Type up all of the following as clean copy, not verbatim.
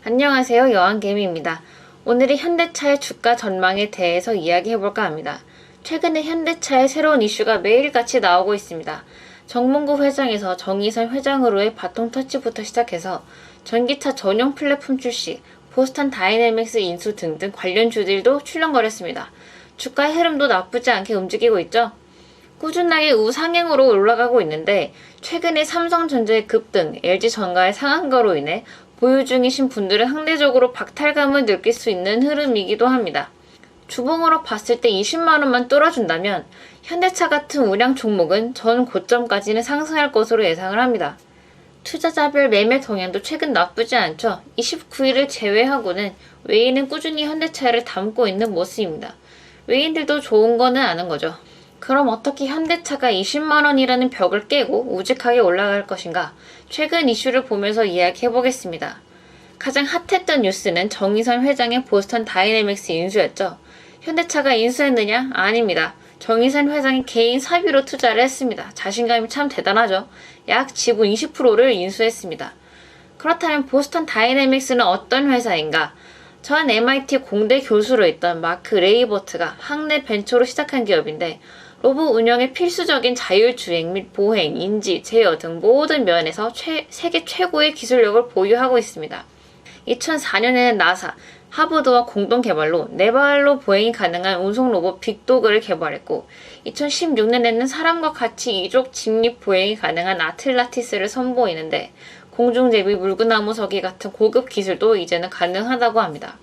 안녕하세요. 여왕개미입니다. 오늘은 현대차의 주가 전망에 대해서 이야기해볼까 합니다. 최근에 현대차의 새로운 이슈가 매일같이 나오고 있습니다. 정몽구 회장에서 정의선 회장으로의 바통 터치부터 시작해서 전기차 전용 플랫폼 출시, 보스턴 다이내믹스 인수 등등 관련 주들도 출렁거렸습니다. 주가의 흐름도 나쁘지 않게 움직이고 있죠. 꾸준하게 우상향으로 올라가고 있는데 최근에 삼성전자의 급등, LG전가의 상한가로 인해 보유 중이신 분들은 상대적으로 박탈감을 느낄 수 있는 흐름이기도 합니다. 주봉으로 봤을 때 20만원만 뚫어준다면 현대차 같은 우량 종목은 전 고점까지는 상승할 것으로 예상을 합니다. 투자자별 매매 동향도 최근 나쁘지 않죠. 29일을 제외하고는 외인은 꾸준히 현대차를 담고 있는 모습입니다. 외인들도 좋은 거는 아는 거죠. 그럼 어떻게 현대차가 20만원이라는 벽을 깨고 우직하게 올라갈 것인가? 최근 이슈를 보면서 이야기해보겠습니다. 가장 핫했던 뉴스는 정의선 회장의 보스턴 다이내믹스 인수였죠. 현대차가 인수했느냐? 아닙니다. 정의선 회장이 개인 사비로 투자를 했습니다. 자신감이 참 대단하죠. 약 지분 20%를 인수했습니다. 그렇다면 보스턴 다이내믹스는 어떤 회사인가? 전 MIT 공대 교수로 있던 마크 레이버트가 학내 벤처로 시작한 기업인데 로봇 운영에 필수적인 자율주행 및 보행, 인지, 제어 등 모든 면에서 세계 최고의 기술력을 보유하고 있습니다. 2004년에는 나사, 하버드와 공동 개발로 네 발로 보행이 가능한 운송 로봇 빅도그를 개발했고 2016년에는 사람과 같이 이족 직립 보행이 가능한 아틀라티스를 선보이는데 공중제비, 물구나무 서기 같은 고급 기술도 이제는 가능하다고 합니다.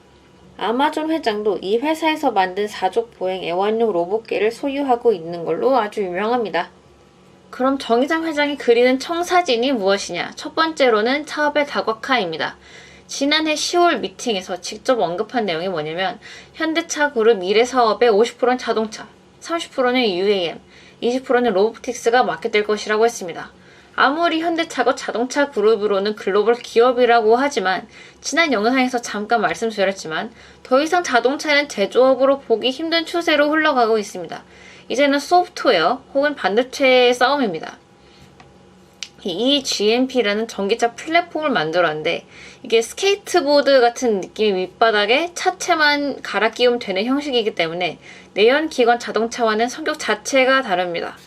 아마존 회장도 이 회사에서 만든 사족 보행 애완용 로봇개를 소유하고 있는 걸로 아주 유명합니다. 그럼 정의선 회장이 그리는 청사진이 무엇이냐? 첫 번째로는 사업의 다각화입니다. 지난해 10월 미팅에서 직접 언급한 내용이 뭐냐면 현대차 그룹 미래 사업의 50%는 자동차, 30%는 UAM, 20%는 로보틱스가 맡게 것이라고 했습니다. 아무리 현대차가 자동차 그룹으로는 글로벌 기업이라고 하지만 지난 영상에서 잠깐 말씀드렸지만 더 이상 자동차는 제조업으로 보기 힘든 추세로 흘러가고 있습니다. 이제는 소프트웨어 혹은 반도체의 싸움입니다. 이 GMP라는 전기차 플랫폼을 만들었는데 이게 스케이트보드 같은 느낌의 밑바닥에 차체만 갈아 끼우면 되는 형식이기 때문에 내연기관 자동차와는 성격 자체가 다릅니다.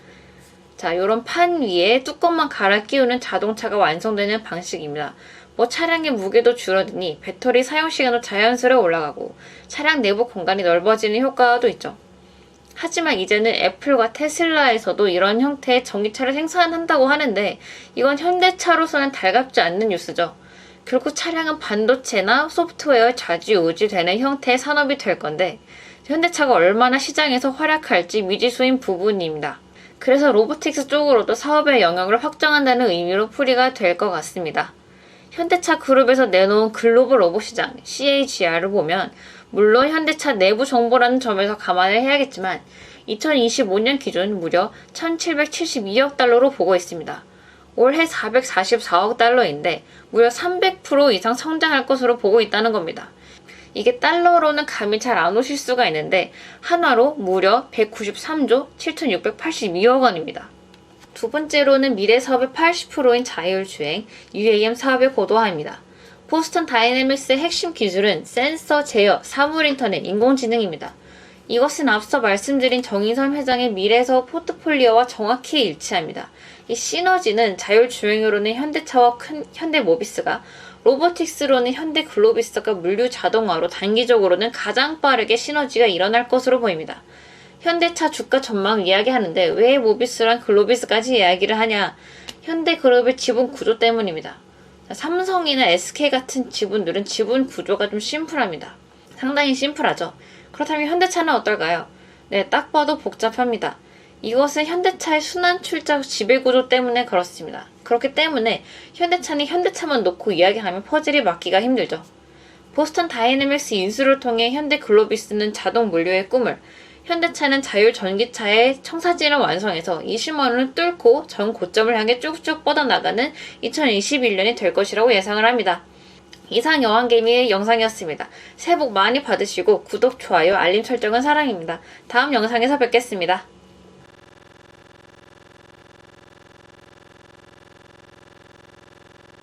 자, 요런 판 위에 뚜껑만 갈아 끼우는 자동차가 완성되는 방식입니다. 차량의 무게도 줄어드니 배터리 사용 시간도 자연스레 올라가고 차량 내부 공간이 넓어지는 효과도 있죠. 하지만 이제는 애플과 테슬라에서도 이런 형태의 전기차를 생산한다고 하는데 이건 현대차로서는 달갑지 않는 뉴스죠. 결국 차량은 반도체나 소프트웨어에 좌지우지 되는 형태의 산업이 될 건데 현대차가 얼마나 시장에서 활약할지 미지수인 부분입니다. 그래서 로보틱스 쪽으로도 사업의 영역을 확장한다는 의미로 풀이가 될 것 같습니다. 현대차 그룹에서 내놓은 글로벌 로봇 시장 CAGR을 보면 물론 현대차 내부 정보라는 점에서 감안을 해야겠지만 2025년 기준 무려 1772억 달러로 보고 있습니다. 올해 444억 달러인데 무려 300% 이상 성장할 것으로 보고 있다는 겁니다. 이게 달러로는 감이 잘 안 오실 수가 있는데 한화로 무려 193조 7682억 원입니다. 두 번째로는 미래 사업의 80%인 자율주행, UAM 사업의 고도화입니다. 보스턴 다이내믹스의 핵심 기술은 센서, 제어, 사물인터넷, 인공지능입니다. 이것은 앞서 말씀드린 정의선 회장의 미래 사업 포트폴리오와 정확히 일치합니다. 이 시너지는 자율주행으로는 현대차와 현대모비스가 로보틱스로는 현대글로비스가 물류 자동화로 단기적으로는 가장 빠르게 시너지가 일어날 것으로 보입니다. 현대차 주가 전망 이야기하는데 왜 모비스랑 글로비스까지 이야기를 하냐? 현대그룹의 지분 구조 때문입니다. 삼성이나 SK 같은 지분들은 지분 구조가 좀 심플합니다. 상당히 심플하죠. 그렇다면 현대차는 어떨까요? 네, 딱 봐도 복잡합니다. 이것은 현대차의 순환 출자 지배구조 때문에 그렇습니다. 그렇기 때문에 현대차는 현대차만 놓고 이야기하면 퍼즐이 맞기가 힘들죠. 보스턴 다이내믹스 인수를 통해 현대글로비스는 자동 물류의 꿈을, 현대차는 자율 전기차의 청사진을 완성해서 20만원을 뚫고 전 고점을 향해 쭉쭉 뻗어나가는 2021년이 될 것이라고 예상을 합니다. 이상 여왕개미의 영상이었습니다. 새해 복 많이 받으시고 구독, 좋아요, 알림 설정은 사랑입니다. 다음 영상에서 뵙겠습니다.